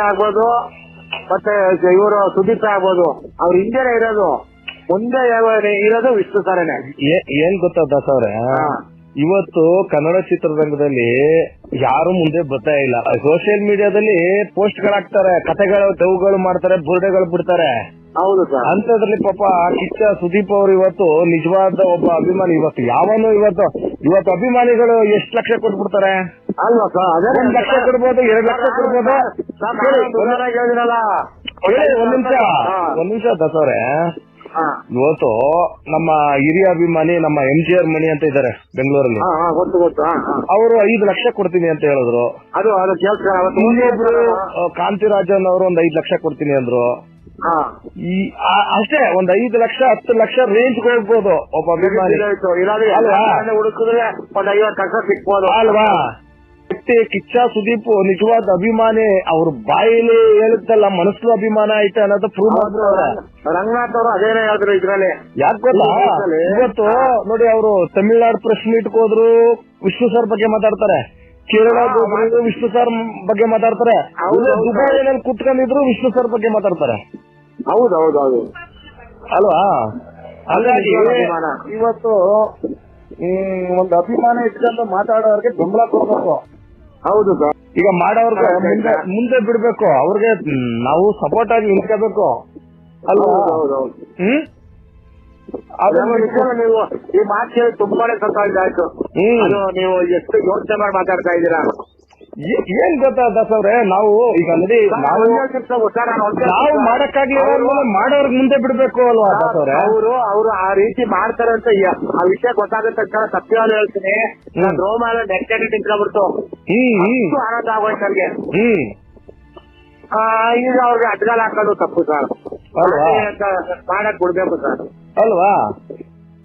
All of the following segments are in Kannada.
ಆಗ್ಬೋದು ಮತ್ತೆ ಇವರು ಸುದೀಪ್ ಆಗ್ಬೋದು ಅವ್ರು ಹಿಂದೆನೆ ಇರೋದು, ಮುಂದೆ ಇರೋದು ವಿಷ್ಣು ಸರನೆ. ಏನ್ ಗೊತ್ತಾ ದಾಸ್ ಅವ್ರೆ, ಇವತ್ತು ಕನ್ನಡ ಚಿತ್ರರಂಗದಲ್ಲಿ ಯಾರು ಮುಂದೆ ಬರ್ತಾ ಇಲ್ಲ. ಸೋಷಿಯಲ್ ಮೀಡಿಯಾದಲ್ಲಿ ಪೋಸ್ಟ್ ಗಳಾಗ್ತಾರೆ, ಕಥೆಗಳು ಟೌಗಳು ಮಾಡ್ತಾರೆ, ಬುರ್ಡೆಗಳು ಬಿಡ್ತಾರೆ. ಹೌದು ಸರ್. ಅಂತದ್ರಲ್ಲಿ ಪಾಪ ಕಿಚ್ಚ ಸುದೀಪ್ ಅವರು ಇವತ್ತು ನಿಜವಾದ ಒಬ್ಬ ಅಭಿಮಾನಿ. ಇವತ್ತು ಇವತ್ತು ಅಭಿಮಾನಿಗಳು ಎಷ್ಟು ಲಕ್ಷ ಕೊಟ್ಬಿಡ್ತಾರೆ ಅಲ್ವಾ ಸರ್? ಅದೇ 1 ಲಕ್ಷ ಕೊಡ್ಬೋದು, 2 ಲಕ್ಷ ಕೊಡ್ಬೋದು. ಒಂದ್ ನಿಮಿಷ ದಾಸವ್ರೆ, ಇವತ್ತು ನಮ್ಮ ಹಿರಿಯ ಅಭಿಮಾನಿ ನಮ್ಮ MGR ಮಣಿ ಅಂತ ಇದ್ದಾರೆ ಬೆಂಗಳೂರಲ್ಲಿ. ಅವರು 5 ಲಕ್ಷ ಕೊಡ್ತೀನಿ ಅಂತ ಹೇಳಿದ್ರು. ಕಾಂತಿರಾಜನ್ ಅವರು 5 ಲಕ್ಷ ಕೊಡ್ತೀನಿ ಅಂದ್ರು. ಅಷ್ಟೇ, 5 ಲಕ್ಷ 10 ಲಕ್ಷ ರೇಂಜ್ ಹೋಗ್ಬೋದು ಒಬ್ಬ ಅಭಿಮಾನಿ ಅಲ್ವಾ? ಕಿಚ್ಚ ಸುದೀಪ್ ನಿಜವಾದ ಅಭಿಮಾನಿ. ಅವ್ರ ಬಾಯಲ್ಲಿ ಹೇಳುತ್ತಲ್ಲ ಮನಸ್ಸು ಅಭಿಮಾನ ಐತೆ ಅನ್ನೋದು ಪ್ರೂವ್ ಮಾಡ್ತಾರೆ. ರಂಗನಾಥ್ ಅವರು ಅದೇನೇ ಹೇಳಿದ್ರು ಇದ್ರಲ್ಲಿ. ಯಾಕೆ ಗೊತ್ತಾ, ಇವತ್ತು ನೋಡಿ ಅವರು ತಮಿಳ್ನಾಡು ಪ್ರೆಸ್ ಮೀಟ್ ಹೋದ್ರು, ವಿಷ್ಣು ಸರ್ ಬಗ್ಗೆ ಮಾತಾಡ್ತಾರೆ. ಕೇರಳಕ್ಕೆ ಹೋದ್ರು ವಿಷ್ಣು ಸರ್ ಬಗ್ಗೆ ಮಾತಾಡ್ತಾರೆ. ದುಬೈನಲ್ಲಿ ಕುತ್ಕೊಂಡಿದ್ರು ವಿಷ್ಣು ಸರ್ ಬಗ್ಗೆ ಮಾತಾಡ್ತಾರೆ. ಹೌದೌದೌದು ಅಲ್ವಾ? ಹಾಗಾಗಿ ಇವತ್ತು ಒಂದು ಅಭಿಮಾನ ಇಟ್ಕೊಂಡು ಮಾತಾಡೋರ್ಗೆ ಬೆಂಬಲ ಕೊಡ್ಬೇಕು. ಹೌದು ಸರ್. ಈಗ ಮಾಡೋರ್ಗೆ ಮುಂದೆ ಬಿಡ್ಬೇಕು, ಅವ್ರಿಗೆ ನಾವು ಸಪೋರ್ಟ್ ಆಗಿ ನಿಂತ್ಕೋಬೇಕು ಅಲ್ವಾ? ನೀವು ಈ ಮಾತು ಕೇಳಿ ತುಂಬಾನೇ ಸಂತೋಷ ಆಯ್ತು. ನೀವು ಎಷ್ಟು ಯೋಚನೆ ಮಾಡಿ ಮಾತಾಡ್ತಾ ಇದ್ದೀರಾ. ಏನ್ ಗೊತ್ತಾ ದಾಸವ್ರೆ, ನಾವು ಈಗ ನೋಡಿ ನಾವು ಮಾಡಕ್ಕಾಗ್ಲಿ ಮಾಡೋರ್ಗೆ ಮುಂದೆ ಬಿಡ್ಬೇಕು ಅಲ್ವಾ ದಾಸವ್ರೆ? ಅವರು ಆ ರೀತಿ ಮಾಡ್ತಾರೆ ಅಂತ ಆ ವಿಷಯ ಗೊತ್ತಾದ ತಕ್ಷಣ ಸತ್ಯವಾದ ಹೇಳ್ತೀನಿ, ರೋಮಾಲ ನೆಟ್ಟೆ ನಿಂತ್ಕೊಂಡ್ಬಿಡ್ತು. ಆನಂದ ಆಗೋಯ್ತು ನನಗೆ. ಈಗ ಅವ್ರಿಗೆ ಅಡ್ಗಾಲ ಹಾಕೋದು ತಪ್ಪು ಸರ್. ಮಾಡಕ್ ಬಿಡ್ಬೇಕು ಸರ್ ಅಲ್ವಾ?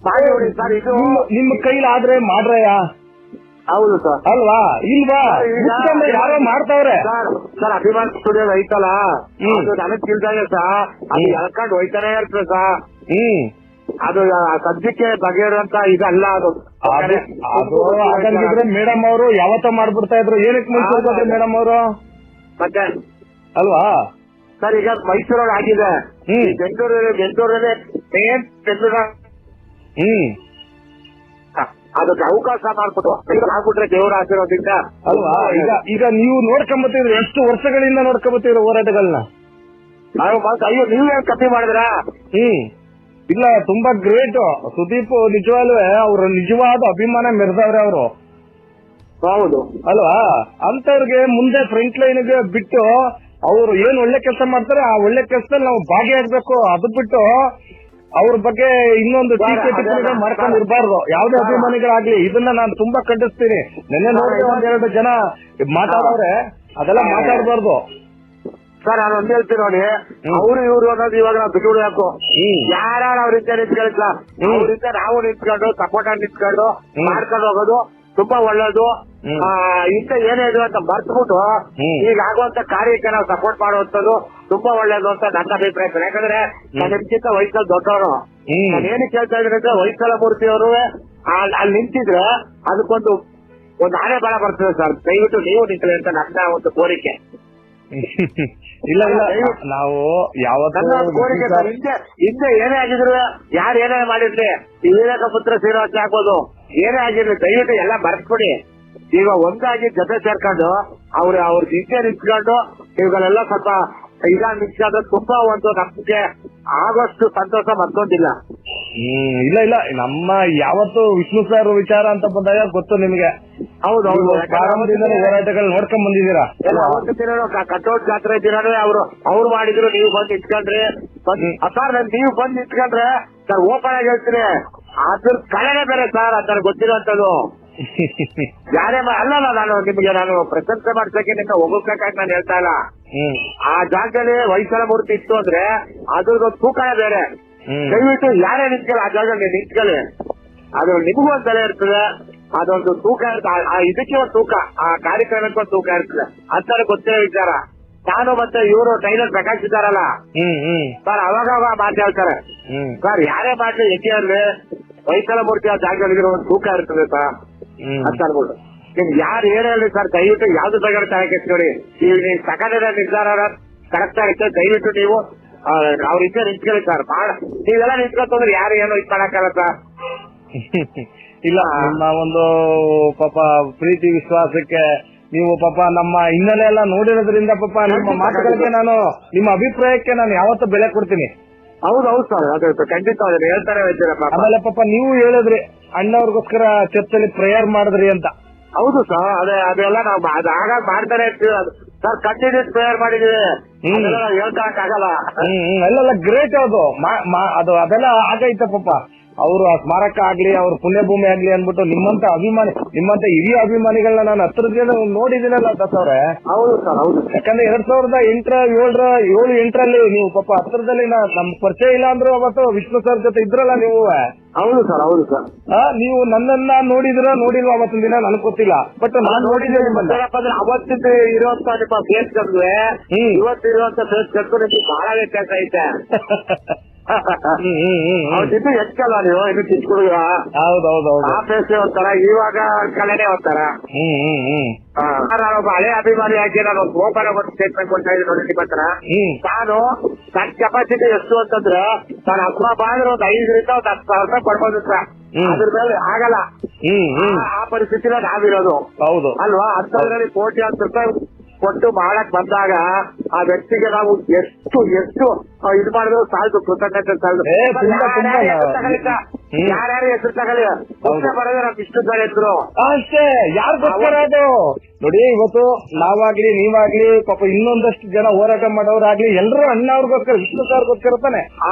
ಸರ್ ಇದು ನಿಮ್ಮ ಕೈಲಾದ್ರೆ ಮಾಡ್ರಯ್ಯ. ಹೌದು ಸರ್. ಅಲ್ವಾ? ಇಲ್ವಾ? ಯಾರೋ ಮಾಡ್ತಾವ್ರೆ ಸರ್. ಅಭಿಮಾನ್ ಸ್ಟುಡಿಯೋ ಐತಲ್ಲ, ನನಗ್ ತಿಳಿದಾಗ ಸರ್ ಅದು ಎಳ್ಕೊಂಡು ಹೋಯ್ತಾನೆ ಇರ್ತದೆ ಸರ್. ಅದು ಸದ್ಯಕ್ಕೆ ಬಗೆಹರಂತ ಇದಲ್ಲ. ಅದು ಹಾಗಂಗಿದ್ರೆ ಮೇಡಮ್ ಅವರು ಯಾವತ್ತ ಮಾಡ್ಬಿಡ್ತಾ ಇದ್ರು. ಏನಕ್ಕೆ ಮೈಸೂರು ಮೇಡಮ್ ಅವರು ಮತ್ತೆ ಅಲ್ವಾ ಸರ್? ಈಗ ಮೈಸೂರಲ್ಲಿ ಆಗಿದೆ, ಬೆಂಗಳೂರಲ್ಲಿ ಮೇನ್ ಬೆಂಗಳೂರು ಅದಕ್ಕೆ ಅವಕಾಶ ಮಾಡ್ಕೊಟ್ಟು ಆಗ್ಬಿಟ್ರೆ ದೇವರ ಆಶೀರ್ವಾದದಿಂದ ಅಲ್ವಾ? ಈಗ ನೀವು ನೋಡ್ಕೊಂಬತ್ತೀರಿ, ಎಷ್ಟು ವರ್ಷಗಳಿಂದ ನೋಡ್ಕೊಂಬತ್ತೀರಿ ಹೋರಾಟಗಳನ್ನ. ಅಯ್ಯೋ ನೀವೇನ್ ಕಮ್ಮಿ ಮಾಡಿದ್ರ? ಇಲ್ಲ, ತುಂಬಾ ಗ್ರೇಟ್ ಸುದೀಪ್. ನಿಜವಾಗ್ಲೂ ಅವ್ರ ನಿಜವಾದ ಅಭಿಮಾನ ಮೆರೆದವ್ರೆ ಅವರು. ಹೌದು ಅಲ್ವಾ? ಅಂತವ್ರಿಗೆ ಮುಂದೆ ಫ್ರಂಟ್ ಲೈನ್ಗೆ ಬಿಟ್ಟು ಅವ್ರು ಏನ್ ಒಳ್ಳೆ ಕೆಲಸ ಮಾಡ್ತಾರೆ ಆ ಒಳ್ಳೆ ಕೆಲಸದಲ್ಲಿ ನಾವು ಭಾಗಿಯಾಗಬೇಕು. ಅದು ಬಿಟ್ಟು ಅವ್ರ ಬಗ್ಗೆ ಇನ್ನೊಂದು ಟೀಕೆ ಮಾಡ್ಕೊಂಡು ಇರಬಾರ್ದು ಯಾವುದೇ ಅಭಿಮಾನಿಗಳಾಗ್ಲಿ. ಇದನ್ನ ನಾನು ತುಂಬಾ ಖಂಡಿಸ್ತೀನಿ. ನೆನ್ನೆ ನೋಡಿ 1-2 ಜನ ಮಾತಾಡೋರೆ, ಅದೆಲ್ಲ ಮಾತಾಡಬಾರ್ದು ಸರ್. ನಾನು ಒಂದ್ ಹೇಳ್ತೀನಿ ನೋಡಿ, ಅವ್ರು ಇವ್ರು ಅನ್ನೋದು ಇವಾಗ ನಾವು ಬಿಟ್ಬಿಡ್ಬೇಕು. ಯಾರು ಅವ್ರಿಂದ ನಿಂತ್ಕೊಳ್ಳಿಲ್ಲ, ಅವ್ರಿಂದ ನಾವು ನಿಂತ್ಕೊಂಡು ಸಪೋರ್ಟ್ ಆಗಿ ನಿಂತ್ಕೊಂಡು ಮಾಡ್ಕೊಂಡು ಹೋಗೋದು ತುಂಬಾ ಒಳ್ಳೇದು. ಇಂತ ಏನೇ ಇದು ಅಂತ ಮರ್ತ್ಬಿಟ್ಟು ಈಗ ಆಗುವಂತ ಕಾರ್ಯಕ್ಕೆ ನಾವು ಸಪೋರ್ಟ್ ಮಾಡುವಂತದ್ದು ತುಂಬಾ ಒಳ್ಳೇದು ಅಂತ ನನ್ನ ಅಭಿಪ್ರಾಯ. ಯಾಕಂದ್ರೆ ನಾನು ನಿಮ್ಗಿಂತ ವಯಸ್ಸಲ್ಲಿ ದೊಡ್ಡವರು. ನಾನು ಏನು ಕೇಳ್ತಾ ಇದ್ದೀನಿ ಅಂದ್ರೆ, ವೈಸಲ ಮೂರ್ತಿ ಅವರು ಅಲ್ಲಿ ನಿಂತಿದ್ರೆ ಅದಕ್ಕೊಂದು ಆನೆ ಬಲ ಬರ್ತದೆ ಸರ್. ದಯವಿಟ್ಟು ನೀವು ನಿಂತಲಿ ಅಂತ ನನ್ನ ಒಂದು ಕೋರಿಕೆ. ಇಲ್ಲ ನಾವು ಯಾವತ್ತೂ ಕೋರಿಕೆ ಸರ್. ಹಿಂದೆ ಏನೇ ಆಗಿದ್ರು, ಯಾರು ಏನೇ ಮಾಡಿರ್ಲಿ, ವಿವೇಕ ಪುತ್ರ ಶ್ರೀನಿವಾಸ ಆಗ್ಬೋದು, ಏನೇ ಆಗಿರ್ಲಿ, ದಯವಿಟ್ಟು ಎಲ್ಲ ಬರ್ಸ್ಬಿಡಿ. ಈಗ ಒಂದಾಗಿ ಜೊತೆ ಸೇರ್ಕೊಂಡು ಅವ್ರ ಹಿಂದೆ ನಿಂತ್ಕೊಂಡು ಇವುಗಳೆಲ್ಲ ಸ್ವಲ್ಪ ಈಗ ನಿಂತ್ಕೊಂಡು ತುಂಬಾ ಒಂದು ನಮ್ಗೆ ಆಗೋಷ್ಟು ಸಂತೋಷ ಮತ್ತೊಂದಿಲ್ಲ. ಇಲ್ಲ ನಮ್ಮ ಯಾವತ್ತು ವಿಷ್ಣು ಸರ್ ವಿಚಾರ ಅಂತ ಬಂದಾಗ ಗೊತ್ತು ನಿಮ್ಗೆ. ಹೌದೌದು, ಪ್ರಾರಂಭದಿಂದ ಹೋರಾಟಗಳು ನೋಡ್ಕೊಂಡ್ ಬಂದಿದ್ದೀರಾ. ಅವತ್ತು ದಿನ ಕಟೌಟ್ ಜಾತ್ರೆ ದಿನಾನೇ ಅವ್ರು ಮಾಡಿದ್ರು, ನೀವು ಬಂದು ನಿಂತ್ಕೊಂಡ್ರಿ. ಸರ್ ನೀವು ಬಂದು ನಿಂತ್ಕೊಂಡ್ರೆ ಸರ್ ಓಪನ್ ಆಗಿ ಹೇಳ್ತೀನಿ, ಅದ್ರ ಕಳೆನೇ ಬೇರೆ ಸರ್. ಅಂತ ಗೊತ್ತಿರೋಂಥದ್ದು ಯಾರೇ ಅಲ್ಲಲ್ಲ, ನಾನು ಪ್ರಶಂಸೆ ಮಾಡ್ಸಕ್ಕೆ ನಿನ್ನ ಹೋಗಬೇಕಾಗಿ ನಾನು ಹೇಳ್ತಾ ಇಲ್ಲ. ಆ ಜಾಗದಲ್ಲಿ ವೈಸಲ ಮೂರ್ತಿ ಇತ್ತು ಅಂದ್ರೆ ಅದ್ರದ್ದು ತೂಕನೇ ಬೇರೆ. ದಯವಿಟ್ಟು ಯಾರೇ ನಿಂತ್ಕೊಳ್ಳಿ ಆ ಜಾಗದಲ್ಲಿ ನಿಂತ್ಕೊಳ್ಳಿ, ಅದು ನಿಮಗೂ ಒಂದ್ ಬೆಲೆ ಇರ್ತದೆ. ಅದೊಂದು ತೂಕ ಇರ್ತದೆ, ಇದಕ್ಕೆ ಒಂದು ತೂಕ, ಆ ಕಾರ್ಯಕ್ರಮಕ್ಕೆ ಒಂದು ತೂಕ ಇರ್ತದೆ ಅಂತ ಗೊತ್ತಿರೋ ವಿಚಾರ. ನಾನು ಮತ್ತೆ ಇವರು ಟೈಲರ್ ಪ್ರಕಾಶ್ ಇದ್ದಾರಲ್ಲ ಸರ್, ಅವಾಗ ಮಾತು ಹೇಳ್ತಾರೆ ಸರ್, ಯಾರೇ ಮಾಡ್ಲಿ ಎಕ್ಕೆ ಅಂದ್ರೆ ವೈಸಲ ಮೂರ್ತಿ ಆ ಜಾಗದಲ್ಲಿ ಒಂದು ತೂಕ ಇರ್ತದೆ ಸರ್ ಅಂತ ಅನ್ಬಿಟ್ಟು. ನಿಮ್ಗೆ ಯಾರು ಏನ್ ಹೇಳಿ ಸರ್, ದಯವಿಟ್ಟು ಯಾವ್ದು ತಗೊಂಡು ತಗೊಳ್ಳಿ. ಈಗ ನೀವು ತಗೊಂಡಿರೋ ನಿರ್ಧಾರ ಕರೆಕ್ಟ್ ಆಗುತ್ತೆ. ದಯವಿಟ್ಟು ನೀವು ಅವ್ರ ಇದ್ದ ನಿಂತ್ಕೊಳ್ಳಿ ಸರ್. ನೀವೆಲ್ಲ ನಿಂತ್ಕೊಂಡ್ರೆ ಯಾರು ಏನೋ ಇದು ಮಾಡಕ್ಕಲ್ಲ ಸರ್. ಇಲ್ಲ, ನಿಮ್ಮ ಒಂದು ಪಾಪ ಪ್ರೀತಿ ವಿಶ್ವಾಸಕ್ಕೆ ನೀವು ಪಾಪ ನಮ್ಮ ಹಿನ್ನೆಲೆ ಎಲ್ಲ ನೋಡಿರೋದ್ರಿಂದ ಪಾಪ ನಿಮ್ಮ ಮಾತುಗಳಿಗೆ ನಾನು, ನಿಮ್ಮ ಅಭಿಪ್ರಾಯಕ್ಕೆ ನಾನು ಯಾವತ್ತೂ ಬೆಲೆ ಕೊಡ್ತೀನಿ. ಹೌದು ಸರ್, ಅದು ಖಂಡಿತ ಹೇಳ್ತಾರೆ ಹೋಗ್ತೀರಪ್ಪ. ಆಮೇಲೆ ಪಾಪ ನೀವು ಹೇಳಿದ್ರಿ ಅಣ್ಣವ್ರಿಗೋಸ್ಕರ ಚರ್ಚಲ್ಲಿ ಪ್ರೇಯರ್ ಮಾಡಿದ್ರಿ ಅಂತ. ಹೌದು ಸರ್, ಅದೆಲ್ಲ ನಾವು ಆಗಾಗ ಮಾಡ್ತಾನೆ ಇರ್ತೀವಿ ಸರ್. ಕಂಟಿನ್ಯೂಸ್ ಪ್ರೇಯರ್ ಮಾಡಿದೀವಿ, ಹೇಳ್ಕೊಳಕ್ಕಾಗಲ್ಲ. ಅಲ್ಲೆಲ್ಲ ಗ್ರೇಟ್ ಅದು ಅದೆಲ್ಲ ಆಗೈತೆ ಪಾಪ. ಅವರು ಆ ಸ್ಮಾರಕ ಆಗ್ಲಿ, ಅವ್ರ ಪುಣ್ಯಭೂಮಿ ಆಗ್ಲಿ ಅನ್ಬಿಟ್ಟು ನಿಮ್ಮಂತ ಹಿರಿಯ ಅಭಿಮಾನಿಗಳನ್ನ ನಾನು ಹತ್ರದಿಂದ ನೋಡಿದ್ದೀನಲ್ಲ ದತ್ತವ್ರೆ. ಹೌದು ಸರ್, ಹೌದು. ಯಾಕಂದ್ರೆ 2007-8ರಲ್ಲಿ ನೀವು ಪಾಪ ಹತ್ರದಲ್ಲಿ ನಮ್ ಪರಿಚಯ ಇಲ್ಲ ಅಂದ್ರೂ ಅವತ್ತು ವಿಷ್ಣು ಸರ್ ಜೊತೆ ಇದ್ರಲ್ಲ ನೀವು. ಹೌದು ಸರ್, ಹೌದು ಸರ್. ನೀವು ನನ್ನನ್ನ ನೋಡಿಲ್ವಾ ಅವತ್ತಿನ ದಿನ ನನಗೆ ಗೊತ್ತಿಲ್ಲ, ಬಟ್ ನಾನು ನೋಡಿದ್ದೆ ನಿಮ್ಮನ್ನ. ಅವತ್ತಿದ್ದು ಇರುವಂತ ನಿಮ್ಮ ಫೇಸ್ ಕಟ್ಗೆ ಇವತ್ತಿರುವಂತ ಫೇಸ್ ಕಟ್ಗೂ ನಿಮ್ಗೆ ಬಹಳ ವ್ಯತ್ಯಾಸ ಐತೆ. ಅವತ್ತಿದ್ದು ಹೆಚ್ಚಲ್ಲ ನೀವು, ಇನ್ನು ಚಿಕ್ಕ ಹುಡುಗ. ಹೌದೌದು. ಆ ಫೇಸ್ ಒಂಥರ, ಇವಾಗ ಕಲೆನೇ ಒಂಥರ. ನಾನೊಬ್ಬ ಹಳೆ ಅಭಿಮಾನಿ ಆಗಿ ನಾನು ಒಂದು ಓಪನ್ ಒಂದು ಸ್ಟೇಟ್ಮೆಂಟ್ ಕೊಡ್ತಾ ಇದ್ದೀನಿ ನೋಡಿ ನಿಮ್ಮ ಹತ್ರ. ನಾನು ನನ್ನ ಕೆಪಾಸಿಟಿ ಎಷ್ಟು ಅಂತಂದ್ರೆ, ನಾನು ಹಬ್ಬ ಬಾದ್ರೆ ಒಂದು 5ರಿಂದ ಒಂದು 10,000 ರೂಪಾಯಿ ಕೊಡ್ಬೋದು ಸರ್. ಅದ್ರ ಮೇಲೆ ಆಗಲ್ಲ. ಆ ಪರಿಸ್ಥಿತಿನ ನಾವಿರೋದು. ಹೌದು ಅಲ್ವಾ? ಅಂತದ್ರಲ್ಲಿ ಕೋಟ್ಯಾಂತರ ರೂಪಾಯಿ ಕೊಟ್ಟು ಮಾಡಕ್ ಬಂದಾಗ ಆ ವ್ಯಕ್ತಿಗೆ ನಾವು ಎಷ್ಟು ಇದು ಮಾಡಿದ್ರು ಸಾಲದು, ಕೃತಜ್ಞತೆ ಸಾಲದು. ಯಾರ್ಯಾರು ಹೆಸರು ತಗೊಳ್ಳಿ, ಬರೋದು ನಮ್ ವಿಷ್ಣು ಸರ್ ಹೆಸರು ಅಷ್ಟೇ. ಯಾರಿಗೋಸ್ಕರ ಅದು ನೋಡಿ, ಇವತ್ತು ನಾವಾಗ್ಲಿ ನೀವಾಗ್ಲಿ ಪಾಪ ಇನ್ನೊಂದಷ್ಟು ಜನ ಹೋರಾಟ ಮಾಡೋರಾಗ್ಲಿ ಎಲ್ಲರೂ ಅಣ್ಣ ಅವ್ರಿಗೋಸ್ಕರ, ವಿಷ್ಣು ಸರ್ಗೋಸ್ಕರ ತಾನೆ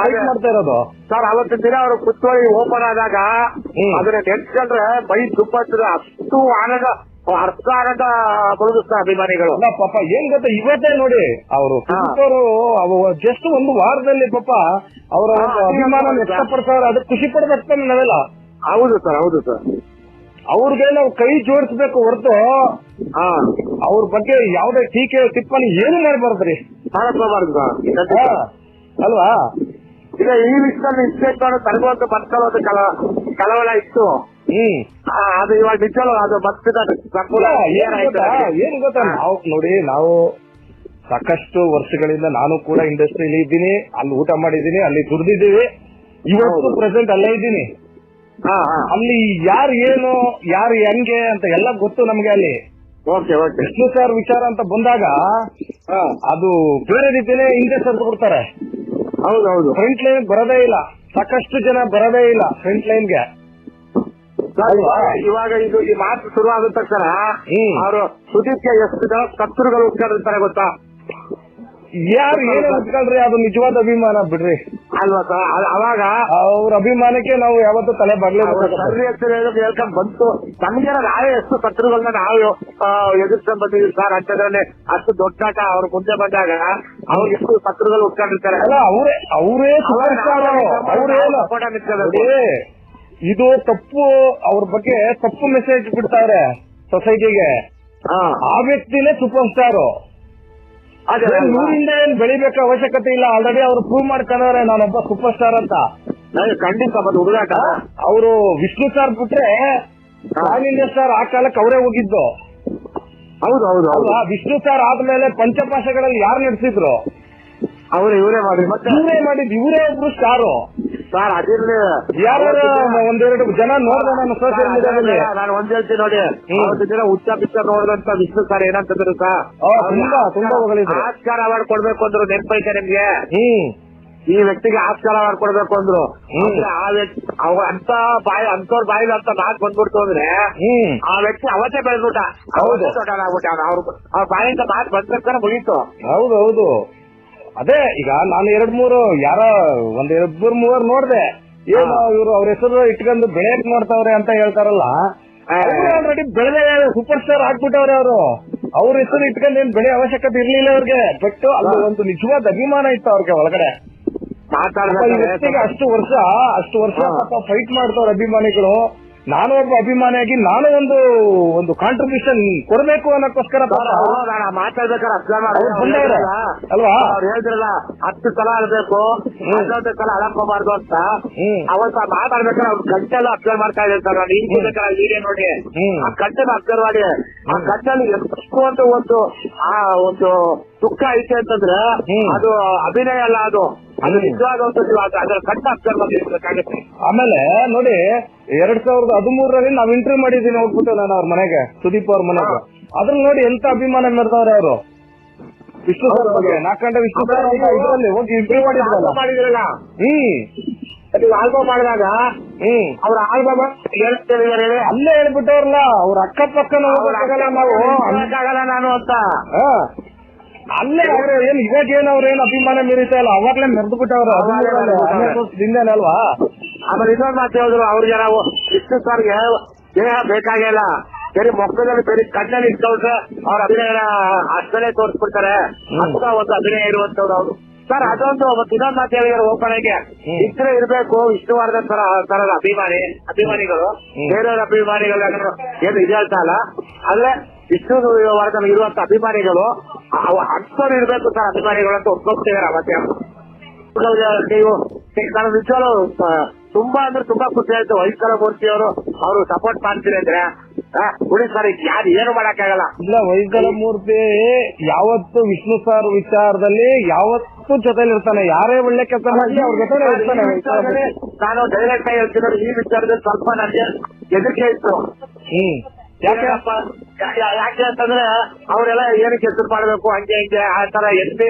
ಮಾಡ್ತಾ ಇರೋದು ಸರ್. ಅವತ್ತಿನ ದಿನ ಅವ್ರು ಪುತ್ತಳಿ ಓಪನ್ ಆದಾಗ ಅದನ್ನ ನೆನ್ಸ್ಕೊಂಡ್ರೆ ಮೈ ದುಪ್ಪತ್ತದ ಅಷ್ಟು ಆನಂದ, ಅರ್ಥ ಆನಂದ ಬರುದು ಅಭಿಮಾನಿಗಳು. ಪಾಪ ಏನ್ ಗೊತ್ತಾ, ಇವತ್ತೇ ನೋಡಿ ಅವರು ಜಸ್ಟ್ ಒಂದು ವಾರದಲ್ಲಿ ಪಾಪ ಅವರ ಅಭಿಮಾನ ವ್ಯಕ್ತಪಡ್ತಾರೆ. ಅದಕ್ಕೆ ಖುಷಿ ಪಡ್ಬೇಕು ನಾವೆಲ್ಲ. ಹೌದು ಸರ್, ಹೌದು ಸರ್. ಅವ್ರಿಗೆ ನಾವು ಕೈ ಜೋಡಿಸ್ಬೇಕು ಹೊರತು ಅವ್ರ ಬಗ್ಗೆ ಯಾವ್ದೇ ಟೀಕೆ ಟಿಪ್ಪಣಿ ಏನು ಮಾಡಬಾರ್ದ್ರಿ, ಮಾಡಬಾರ್ದು ಅಲ್ವಾ? ಈಗ ಈ ವಿಷಯದಲ್ಲಿ ಇನ್ಸ್ಪೆಕ್ಟ್ ಮಾಡೋ ತರಬಹುದು ಬರ್ಕೊಳ್ಳೋದು ಕಳವಳ ಇತ್ತು. ಅದು ಇವಾಗ ನಿಜವಲ್ಲ, ಅದು ಏನ್ ಗೊತ್ತಾ, ನಾವು ನೋಡಿ, ನಾವು ಸಾಕಷ್ಟು ವರ್ಷಗಳಿಂದ ನಾನು ಕೂಡ ಇಂಡಸ್ಟ್ರಿಯಲ್ಲಿ ಇದ್ದೀನಿ, ಅಲ್ಲಿ ಊಟ ಮಾಡಿದ್ದೀನಿ, ಅಲ್ಲಿ ದುಡ್ದಿದ್ದೀವಿ. ಇವತ್ತು ಪ್ರೆಸೆಂಟ್ ಅಲ್ಲೇ ಇದ್ದೀನಿ. ಅಲ್ಲಿ ಯಾರು ಏನು, ಯಾರು ಹೆಂಗೆ ಅಂತ ಎಲ್ಲ ಗೊತ್ತು ನಮ್ಗೆ. ಅಲ್ಲಿ ವಿಷ್ಣು ಸರ್ ವಿಚಾರ ಅಂತ ಬಂದಾಗ ಅದು ಬೇರೆ ರೀತಿಯೇ ಹಿಂದೆ ಸರ್ದು ಬಿಡ್ತಾರೆ. ಹೌದೌದು. ಫ್ರಂಟ್ ಲೈನ್ ಬರೋದೇ ಇಲ್ಲ, ಸಾಕಷ್ಟು ಜನ ಬರೋದೇ ಇಲ್ಲ ಫ್ರಂಟ್ ಲೈನ್ಗೆ. ಇವಾಗ ಇದು ಈ ಮಾತು ಶುರು ಆದ ತಕ್ಷಣ ಅವರು ಸುದೀಪ್ಗೆ ಎಷ್ಟು ಜನ ಕತ್ತರುಗಳು ಉಟ್ಕೊಂಡಿರ್ತಾರೆ ಗೊತ್ತಾ? ಯಾರು ಏನೇ ಉಟ್ಕೊಳ್ರಿ, ಅದು ನಿಜವಾದ ಅಭಿಮಾನ ಬಿಡ್ರಿ, ಅಲ್ವಾ ಸರ್? ಅವಾಗ ಅವ್ರ ಅಭಿಮಾನಕ್ಕೆ ನಾವು ಯಾವತ್ತೂ ತಲೆ ಹೇಳ್ಕೊಂಡ್ ಬಂತು. ನಮ್ಗೆ ನಾವೇ ಎಷ್ಟು ಕತ್ತರುಗಳನ್ನ ನಾವು ಎದುರ್ಸ್ಕೊಂಡ್ ಬಂದಿದ್ದೀವಿ ಸರ್. ಅಂತದ್ರಲ್ಲಿ ಅಷ್ಟು ದೊಡ್ಡ ಆಟ ಅವ್ರ ಮುಂದೆ ಬಂದಾಗ ಅವ್ರು ಎಷ್ಟು ಕತ್ತರುಗಳು ಉಟ್ಕೊಂಡಿರ್ತಾರೆ. ಅವರೇ ಇದು ತಪ್ಪು, ಅವ್ರ ಬಗ್ಗೆ ತಪ್ಪು ಮೆಸೇಜ್ ಬಿಡ್ತಾರೆ ಸೊಸೈಟಿಗೆ. ಆ ವ್ಯಕ್ತಿನೇ ಸೂಪರ್ ಸ್ಟಾರ್. ನೂರಿಂದ ಏನ್ ಬೆಳಿಬೇಕು ಅವಶ್ಯಕತೆ ಇಲ್ಲ, ಆಲ್ರೆಡಿ ಅವ್ರು ಪ್ರೂವ್ ಮಾಡ್ಕೊಂಡವ್ರೆ ನಾನೊಬ್ಬ ಸೂಪರ್ ಸ್ಟಾರ್ ಅಂತ. ಖಂಡಿತ ಹುಡುಗಾಟ. ಅವರು ವಿಷ್ಣು ಸ್ಟಾರ್ ಬಿಟ್ರೆ ಆಲ್ ಇಂಡಿಯಾ ಸ್ಟಾರ್ ಆ ಕಾಲಕ್ಕೆ ಅವರೇ ಹೋಗಿದ್ದು. ಹೌದು ಅಲ್ವಾ? ವಿಷ್ಣು ಸ್ಟಾರ್ ಆದ್ಮೇಲೆ ಪಂಚಭಾಷೆಗಳಲ್ಲಿ ಯಾರು ನಡೆಸಿದ್ರು? ಇವರೇ ಮಾಡಿದ್ ಇವರೇ ಒಬ್ರು ಸ್ಟಾರು ಸರ್. ಅದಿರ್ಲಿ, ಯಾರು ಒಂದೆರಡು ಜನ ನೋಡಿದೆ ನಾನು ಸೋಷಿಯಲ್ ಮೀಡಿಯಾದಲ್ಲಿ. ನಾನು ಒಂದ್ ಹೇಳ್ತೀನಿ ನೋಡಿ, ದಿನ ಹುಚ್ಚ ಪಿಕ್ಚರ್ ನೋಡಿದಂತ ವಿಷ್ಣು ಸರ್ ಏನಂತಂದ್ರು ಸರ್, ತುಂಬಾ ಹೊಗಳಿದ್ರು. ಆಸ್ಕಾರ ಅವಾರ್ಡ್ ಕೊಡ್ಬೇಕು ಅಂದ್ರು. ನೆನಪೈತೆ ನಿಮ್ಗೆ? ಈ ವ್ಯಕ್ತಿಗೆ ಆಸ್ಕಾರ ಅವಾರ್ಡ್ ಕೊಡ್ಬೇಕು ಅಂದ್ರು. ಆ ವ್ಯಕ್ತಿ ಅಂತವ್ರ ಬಾಯಿಲ್ ಅಂತ ಮಾತು ಬಂದ್ಬಿಡ್ತು ಅಂದ್ರೆ ಆ ವ್ಯಕ್ತಿ ಅವತ್ತೇ ಬೆಳೆದ್ಬಿಟ್ಟ, ದೊಡ್ಡನಾಗ್ಬಿಟ್ಟ. ಅವ್ರ ಬಾಯಿಂದ ಮಾತು ಬಂದ ಮುಗೀತು. ಹೌದು. ಅದೇ ಈಗ ನಾನು 2-3 ಮೂವರು ನೋಡ್ದೆ. ಏನು ಇವರು ಅವ್ರ ಹೆಸರು ಇಟ್ಕೊಂಡು ಬೆಳೆಯಕ್ ನೋಡ್ತಾವ್ರೆ ಅಂತ ಹೇಳ್ತಾರಲ್ಲ, ಆಲ್ರೆಡಿ ಬೆಳೆದ ಸೂಪರ್ ಸ್ಟಾರ್ ಆಗ್ಬಿಟ್ಟವ್ರೆ ಅವರು. ಅವ್ರ ಹೆಸರು ಇಟ್ಕೊಂಡು ಏನ್ ಬೆಳೆ ಅವಶ್ಯಕತೆ ಇರ್ಲಿಲ್ಲ ಅವ್ರಿಗೆ. ಬಟ್ ಅಲ್ಲಿ ಒಂದು ನಿಜವಾದ ಅಭಿಮಾನ ಇತ್ತು ಅವ್ರಿಗೆ ಒಳಗಡೆ. ಅಷ್ಟು ವರ್ಷ ಫೈಟ್ ಮಾಡ್ತಾವ್ರ ಅಭಿಮಾನಿಗಳು. ನಾನು ಒಬ್ಬ ಅಭಿಮಾನಿಯಾಗಿ ನಾನು ಒಂದು ಕಾಂಟ್ರಿಬ್ಯೂಷನ್ ಕೊಡಬೇಕು ಅನ್ನೋಕ್ಕೋಸ್ಕರ ಮಾತಾಡ್ಬೇಕಾದ್ರೆ ಅಲ್ವಾ ಅವ್ರು ಹೇಳಿದ್ರಲ್ಲ 10 ಸಲ ಅಳ್ಬೇಕು 11 ಸಲ ಅಳಕೋಬಾರ್ದು ಅಂತ ಅವತ್ತ ಮಾತಾಡ್ಬೇಕಾದ್ರೆ ಅವ್ರ ಗಂಟೆಲ್ಲ ಅಬ್ಸರ್ವ್ ಮಾಡ್ತಾ ಇದ್ದಾರೆ ಸರ್. ನಾನು ಹಿಂಗ್ ಬೇಕಾದ್ರೆ ವಿಡಿಯೋ ನೋಡಿ ಆ ಗಂಟೆನ ಅಬ್ಸರ್ವ್ ಮಾಡಿ ಆ ಗಂಟೆಲಿ ಎಷ್ಟು ಒಂದು ದುಃಖ ಐತೆ ಅಂತಂದ್ರೆ ಅದು ಅಭಿನಯ ಅಲ್ಲ, ಅದು ನಿಜವಾದ ಅದರ ಕಟ್ಟ ಅಬ್ಸರ್ವ್ ಮಾಡಬೇಕಾಗುತ್ತೆ. ಆಮೇಲೆ ನೋಡಿ 2013ರಲ್ಲಿ ನಾವ್ ಇಂಟರ್ವ್ಯೂ ಮಾಡಿದೀನಿ, ಹೋಗ್ಬಿಟ್ಟು ನಾನು ಅವ್ರ ಮನೆಗೆ, ಸುದೀಪ್ ಅವ್ರ ಮನೆಗೆ. ಅದ್ರಲ್ಲಿ ನೋಡಿ ಎಂತ ಅಭಿಮಾನ ಮೆರೆದವ್ರೆ ಅವರು ವಿಷ್ಣು ಸರ್ ಬಗ್ಗೆ. ನಾಲ್ಕಂಡೆ ವಿಷ್ಣು ಸರ್ ಅಂತ ಇದ್ರಲ್ಲಿ ಹೋಗಿ ಇಂಟರ್ವ್ಯೂ ಮಾಡಿದ್ರಲ್ಲ, ಆಲ್ಬಮ್ ಮಾಡಿದಾಗ ಅವ್ರ ಆಲ್ಬಮ್ ಅಲ್ಲೇ ಹೇಳ್ಬಿಟ್ಟವ್ರಲ್ಲ, ಅವ್ರ ಅಕ್ಕಪಕ್ಕನ ಹೋಗಕ್ಕಾಗಲ್ಲ ನಾನು ಅಂತ. ಅಲ್ಲೇ ಅವ್ರು ಏನ್ ಇವಾಗ ಏನ್ ಅವ್ರೇನ್ ಅಭಿಮಾನ ಮೀರಿತಾ ಇಲ್ಲ, ಅವಾಗ್ಲೇ ಮೆರೆದು ಬಿಟ್ಟವ್ರು ಅಲ್ವಾ. ಆಮೇಲೆ ಇನ್ನೊಂದು ಮಾತು ಹೇಳಿದ್ರು ಅವ್ರಿಗೆ, ನಾವು ವಿಷ್ಣು ಸರ್ಗೆ ದೇಹ ಬೇಕಾಗಿಲ್ಲ, ಬೇರೆ ಮೊಕ್ಕದಲ್ಲಿ ಬೇರೆ ಕಣ್ಣಲ್ಲಿ ಇಟ್ಕೊಂಡ್ರೆ ಅವ್ರ ಅಭಿನಯ ಅಷ್ಟೇ ತೋರಿಸ್ಬಿಡ್ತಾರೆ ಅಂತ ಒಂದು ಅಭಿನಯ ಇರುವಂತವ್ರು ಅವರು ಸರ್. ಅದೊಂದು ಇನ್ನೊಂದು ಮಾತು ಹೇಳಿದ್ರು ಓಪನ್ಗೆ, ಇದ್ರೆ ಇರ್ಬೇಕು ವಿಷ್ಣುವರ್ಧನ್ ತರದ ಅಭಿಮಾನಿಗಳು ಬೇರೆಯವ್ರ ಅಭಿಮಾನಿಗಳು ಏನು ಇದು ಹೇಳ್ತಾ ಇಲ್ಲ, ಆದ್ರೆ ವಿಷ್ಣುವರ್ಧನ್ ಇರುವಂತ ಅಭಿಮಾನಿಗಳು ಅಷ್ಟೊಂದು ಇರ್ಬೇಕು ಸರ್ ಅಭಿಮಾನಿಗಳು ಅಂತ ಒಪ್ಕೊಳ್ತಿದಾರೆ. ಮತ್ತೆ ನೀವು ನಾನು ನಿಜವಾಗ್ಲೂ ತುಂಬಾ ಅಂದ್ರೆ ತುಂಬಾ ಖುಷಿ ಆಯ್ತು. ವೈಕಲ ಮೂರ್ತಿ ಅವರು ಸಪೋರ್ಟ್ ಮಾಡ್ತೀರಿ ಅಂದ್ರೆ ಉಳಿ ಸರ್ ಯಾರು ಏನು ಮಾಡಕ್ಕಾಗಲ್ಲ. ಇಲ್ಲ, ವೈಕಲ ಮೂರ್ತಿ ಯಾವತ್ತು ವಿಷ್ಣು ಸರ್ ವಿಚಾರದಲ್ಲಿ ಯಾವತ್ತು ಜೊತೆಲಿ ಇರ್ತಾನೆ, ಯಾರೇ ಒಳ್ಳೆ ಕೆಲಸ ಮಾಡಿ ಅವ್ರ ಜೊತೆ ಇರ್ತಾನೆ. ನಾನು ಡೈರೆಕ್ಟ್ ಆಗಿ ಹೇಳ್ತೀನಿ, ಈ ವಿಚಾರದಲ್ಲಿ ಸ್ವಲ್ಪ ನನಗೆ ಹೆದರಿಕೆ ಇತ್ತು. ಯಾಕೆ ಅಂತಂದ್ರೆ ಅವರೆಲ್ಲ ಏನಕ್ಕೆ ಹೆಸರು ಮಾಡ್ಬೇಕು ಹಂಗೆ ಆ ತರ ಎಲ್ಲಿ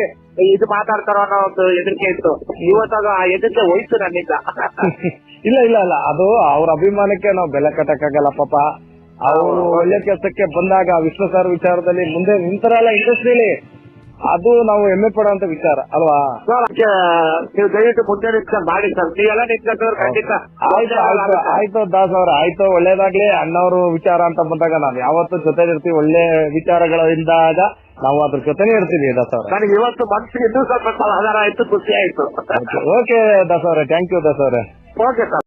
ಇದು ಮಾತಾಡ್ತಾರೋ ಅನ್ನೋ ಒಂದು ಹೆದರಿಕೆ ಇತ್ತು. ಇವತ್ತಾಗ ಆ ಹೆದರಿಕೆ ಹೋಯ್ತು ನನ್ನಿಂದ. ಇಲ್ಲ ಇಲ್ಲ ಇಲ್ಲ, ಅದು ಅವ್ರ ಅಭಿಮಾನಕ್ಕೆ ನಾವು ಬೆಲೆ ಕಟ್ಟಕ್ಕಾಗಲ್ಲ ಪಾಪ. ಅವರು ಒಳ್ಳೆ ಕೆಲಸಕ್ಕೆ ಬಂದಾಗ ವಿಷ್ಣು ಸರ್ ವಿಚಾರದಲ್ಲಿ ಮುಂದೆ ನಿಂತಾರಲ್ಲ ಇಂಡಸ್ಟ್ರಿಯಲ್ಲಿ, ಅದು ನಾವು ಹೆಮ್ಮೆ ಪಡುವಂತ ವಿಚಾರ ಅಲ್ವಾ. ನೀವು ದಯವಿಟ್ಟು ಮುಂದೆ ನಿಂತ್ಕೊಂಡು ಮಾಡಿ ಸರ್, ನೀವೆಲ್ಲ ನಿಂತ್ಕೊಂಡ್ರೆ ಖಂಡಿತ. ಆಯ್ತು ದಾಸ್ ಅವ್ರ, ಆಯ್ತು ಒಳ್ಳೇದಾಗ್ಲಿ. ಅಣ್ಣವ್ರು ವಿಚಾರ ಅಂತ ಬಂದಾಗ ನಾವು ಯಾವತ್ತೂ ಜೊತೆ ಇರ್ತೀವಿ. ಒಳ್ಳೆ ವಿಚಾರಗಳಿಂದಾಗ ನಾವು ಅದ್ರ ಜೊತೆನೇ ಇರ್ತೀವಿ ದಾಸ್ ಅವ್ರ. ನನಗೆ ಇವತ್ತು ಮನಸ್ಸಿಗೆ ಇನ್ನೂ ಸ್ವಲ್ಪ ಸಮಾಧಾನ ಆಯ್ತು, ಖುಷಿ ಆಯ್ತು. ಓಕೆ ದಾಸ್ ಅವ್ರೆ, ಥ್ಯಾಂಕ್ ಯು ದಾಸ್ ಅವ್ರೆ. Okay sir.